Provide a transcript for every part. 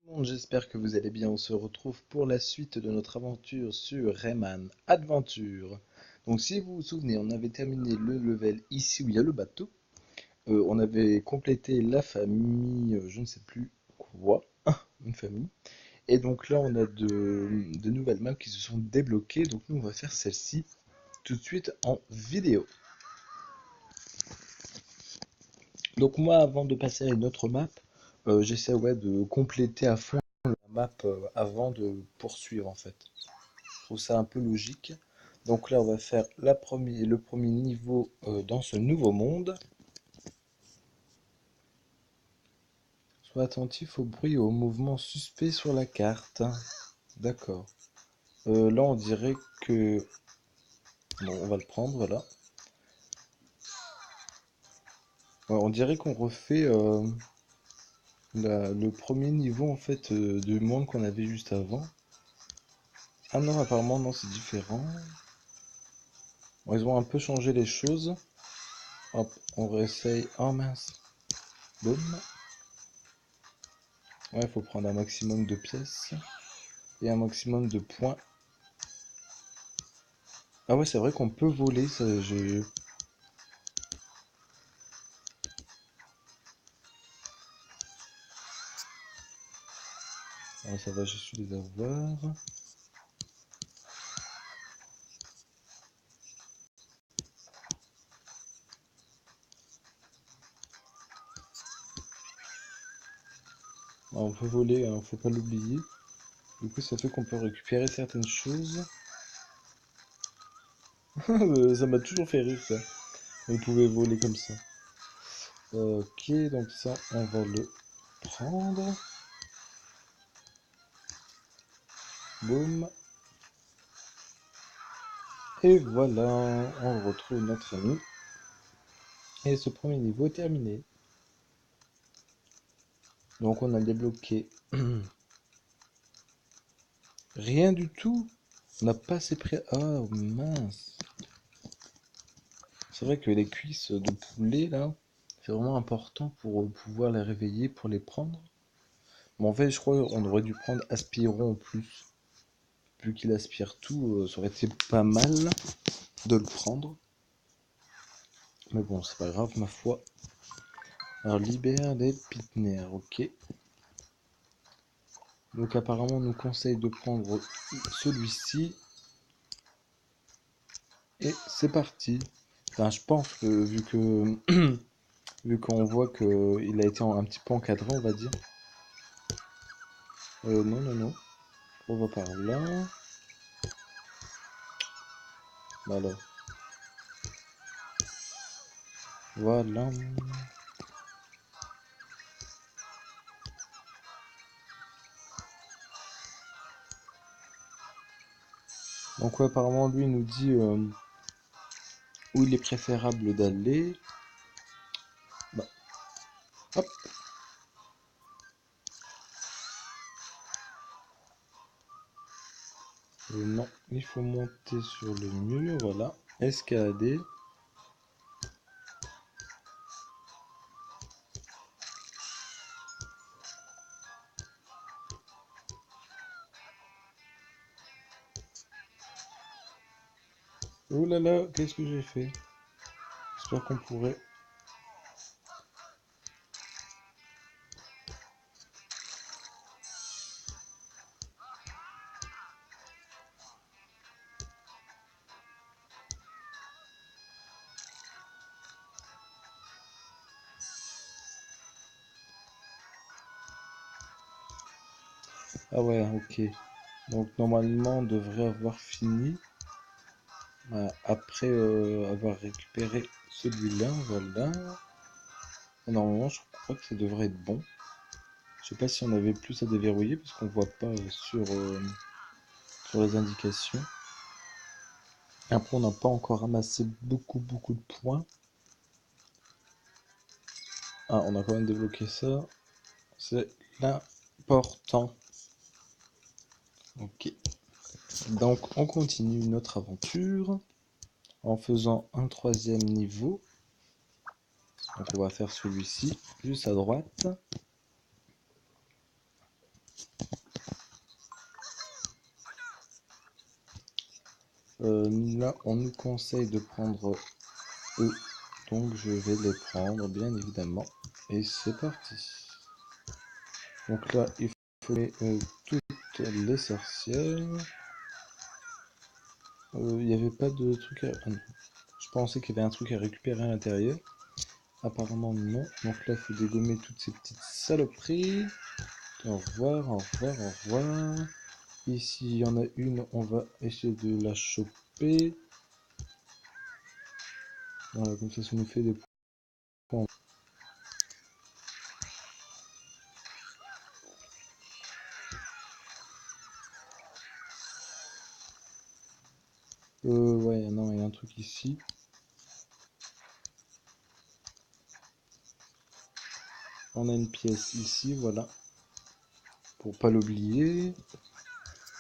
Monde, j'espère que vous allez bien. On se retrouve pour la suite de notre aventure sur Rayman Adventure. Donc, si vous vous souvenez, on avait terminé le level ici où il y a le bateau. On avait complété la famille, je ne sais plus quoi, une famille. Et donc là, on a de nouvelles maps qui se sont débloquées. Donc, nous, on va faire celle-ci tout de suite en vidéo. Donc, moi, avant de passer à une autre map, j'essaie de compléter à fond la map avant de poursuivre en fait. Je trouve ça un peu logique. Donc là, on va faire le premier niveau dans ce nouveau monde. Sois attentif au bruit et aux mouvements suspects sur la carte. D'accord. Là, on dirait que... Bon, on va le prendre, voilà. Ouais, on dirait qu'on refait le premier niveau, en fait, du monde qu'on avait juste avant. Ah non, apparemment, non, c'est différent. Bon, ils ont un peu changé les choses. Hop, on réessaye. Oh mince. Boum. Ouais, il faut prendre un maximum de pièces et un maximum de points. Ah ouais, c'est vrai qu'on peut voler, ça, j'ai... Ah, ça va, j'ai su les avoir. Ah, on peut voler, hein, faut pas l'oublier. Du coup, ça fait qu'on peut récupérer certaines choses. Ça m'a toujours fait rire, ça. On pouvait voler comme ça. Ok, donc ça, on va le prendre. Boum. Et voilà, on retrouve notre ami. Et ce premier niveau est terminé. Donc on a débloqué rien du tout. On n'a pas assez pris... Oh mince. C'est vrai que les cuisses de poulet là, c'est vraiment important pour pouvoir les réveiller, pour les prendre. Mais en fait, je crois qu'on aurait dû prendre Aspiron en plus. Vu qu'il aspire tout, ça aurait été pas mal de le prendre. Mais bon, c'est pas grave, ma foi. Alors, libère les pitners, ok. Donc apparemment, on nous conseille de prendre celui-ci. Et c'est parti. Enfin, je pense que vu qu'on voit qu'il a été un petit peu encadré, on va dire. Non, non, non. On va par là. Voilà. Voilà. Donc ouais, apparemment, lui il nous dit où il est préférable d'aller. Bah, hop. Non, il faut monter sur le mur, voilà. Escalader. Oh là là, qu'est-ce que j'ai fait? J'espère qu'on pourrait... Ah ouais, ok. Donc normalement, on devrait avoir fini. Après avoir récupéré celui-là, voilà. Normalement, je crois que ça devrait être bon. Je sais pas si on avait plus à déverrouiller parce qu'on voit pas sur les indications. Après, on n'a pas encore ramassé beaucoup de points. Ah, on a quand même débloqué ça. C'est l'important. Ok. Donc, on continue notre aventure en faisant un troisième niveau. Donc, on va faire celui-ci, juste à droite. Là, on nous conseille de prendre eux. Donc, je vais les prendre, bien évidemment. Et c'est parti. Donc là, il faut toutes les sorcières. Il n'y avait pas de truc à... Ah non. Je pensais qu'il y avait un truc à récupérer à l'intérieur. Apparemment non. Donc là, il faut dégommer toutes ces petites saloperies. Au revoir, au revoir, au revoir. Ici, il y en a une, on va essayer de la choper. Voilà, comme ça nous fait des points. Ouais, non, il y a un truc ici. On a une pièce ici, voilà. Pour pas l'oublier.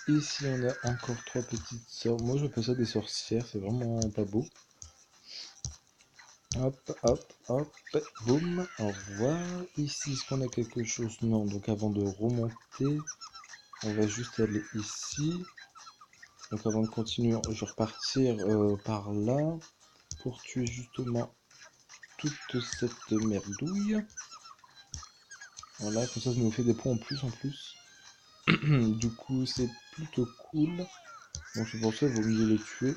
Ici, on a encore trois petites sœurs. Moi, j'appelle ça des sorcières, c'est vraiment pas beau. Hop, hop, hop, boum, au revoir. Ici, est-ce qu'on a quelque chose? Non, donc avant de remonter, on va juste aller ici. Donc avant de continuer, je vais repartir par là pour tuer justement toute cette merdouille. Voilà, comme ça nous fait des points en plus en plus. Du coup, c'est plutôt cool. Donc c'est pour ça qu'il vaut mieux les tuer.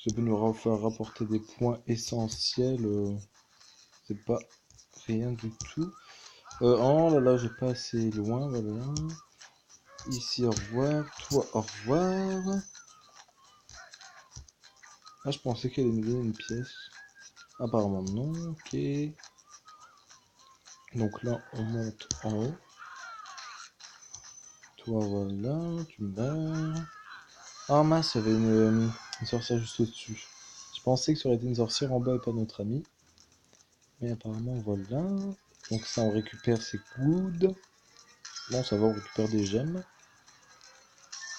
Ça peut nous faire rapporter des points essentiels. C'est pas rien du tout. Oh là là, j'ai pas assez loin, voilà. Ici, au revoir. Toi, au revoir. Ah, je pensais qu'elle allait nous donner une pièce. Apparemment non, ok. Donc là, on monte en haut. Toi, voilà, tu meurs. Ah mince, il y avait une sorcière juste au-dessus. Je pensais que ça aurait été une sorcière en bas et pas notre ami. Mais apparemment, voilà. Donc ça, on récupère, c'est good. Bon, ça va, on récupère des gemmes.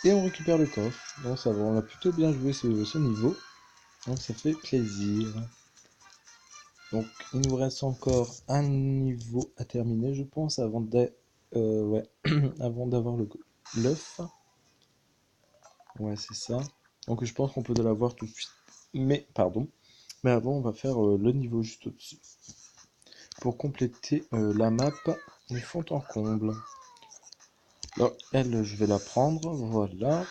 Et on récupère le coffre. Donc ça va, on a plutôt bien joué ce niveau. Donc ça fait plaisir. Donc il nous reste encore un niveau à terminer, je pense, ouais, avant d'avoir l'œuf. Ouais, c'est ça. Donc je pense qu'on peut l'avoir tout de suite. Mais, pardon. Mais avant, on va faire le niveau juste au-dessus. Pour compléter la map de fond en comble. Alors, elle, je vais la prendre. Voilà.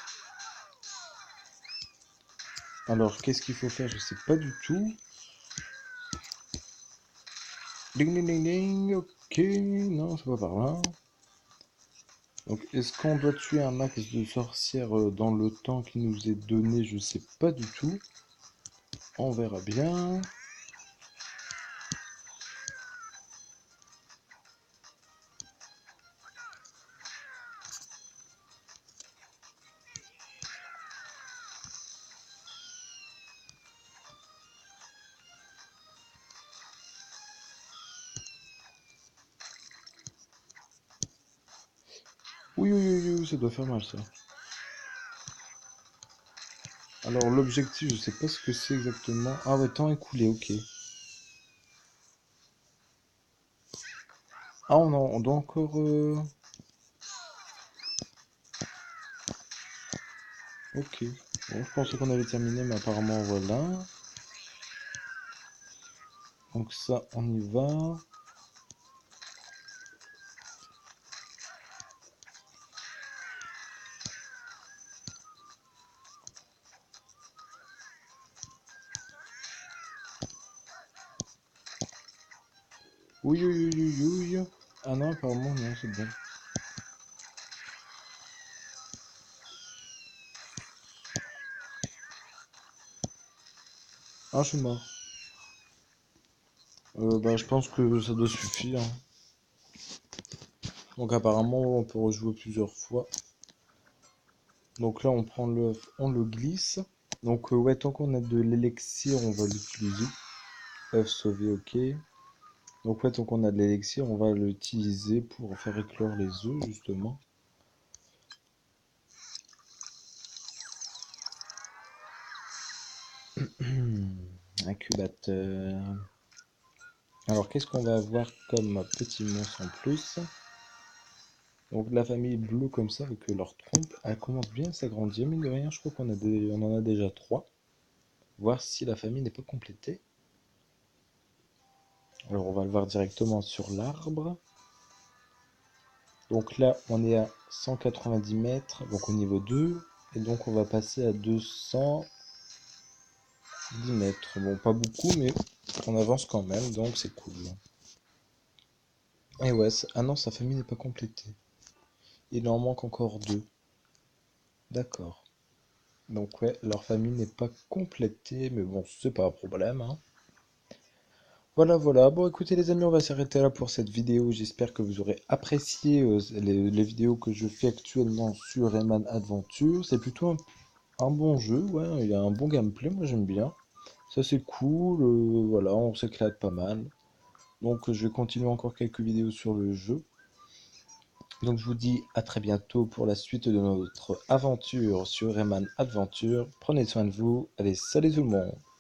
Alors, qu'est-ce qu'il faut faire? Je sais pas du tout. Ding ding ding ding. Ok. Non, c'est pas par là. Donc, est-ce qu'on doit tuer un max de sorcières dans le temps qui nous est donné? Je sais pas du tout. On verra bien. Oui, oui, oui, oui, ça doit faire mal ça. Alors, l'objectif, je sais pas ce que c'est exactement. Ah ouais, temps écoulé, ok. Ah, on doit encore... Ok. Bon, je pensais qu'on avait terminé, mais apparemment, voilà. Donc ça, on y va. Oui, oui, oui, oui, oui. Ah non, apparemment, non, c'est bon. Ah, je suis mort. Bah, je pense que ça doit suffire. Donc apparemment, on peut rejouer plusieurs fois. Donc là, on prend l'œuf, on le glisse. Donc ouais, tant qu'on a de l'élixir, on va l'utiliser. œuf sauvé, ok. Donc ouais, tant qu'on a de l'élixir, on va l'utiliser pour faire éclore les œufs, justement. Incubateur. Alors, qu'est-ce qu'on va avoir comme petit monstre en plus? Donc la famille bleue comme ça, avec leur trompe, elle commence bien à s'agrandir, mine de rien, je crois on en a déjà 3. Voir si la famille n'est pas complétée. Alors on va le voir directement sur l'arbre. Donc là, on est à 190 mètres, donc au niveau 2. Et donc on va passer à 210 mètres. Bon, pas beaucoup, mais on avance quand même, donc c'est cool. Et ouais, ah non, sa famille n'est pas complétée. Il en manque encore 2. D'accord. Donc ouais, leur famille n'est pas complétée, mais bon, c'est pas un problème, hein. Voilà, voilà. Bon, écoutez les amis, on va s'arrêter là pour cette vidéo. J'espère que vous aurez apprécié les vidéos que je fais actuellement sur Rayman Adventure. C'est plutôt un bon jeu, ouais, il y a un bon gameplay, moi j'aime bien. Ça c'est cool, voilà, on s'éclate pas mal. Donc je vais continuer encore quelques vidéos sur le jeu. Donc je vous dis à très bientôt pour la suite de notre aventure sur Rayman Adventure. Prenez soin de vous. Allez, salut tout le monde!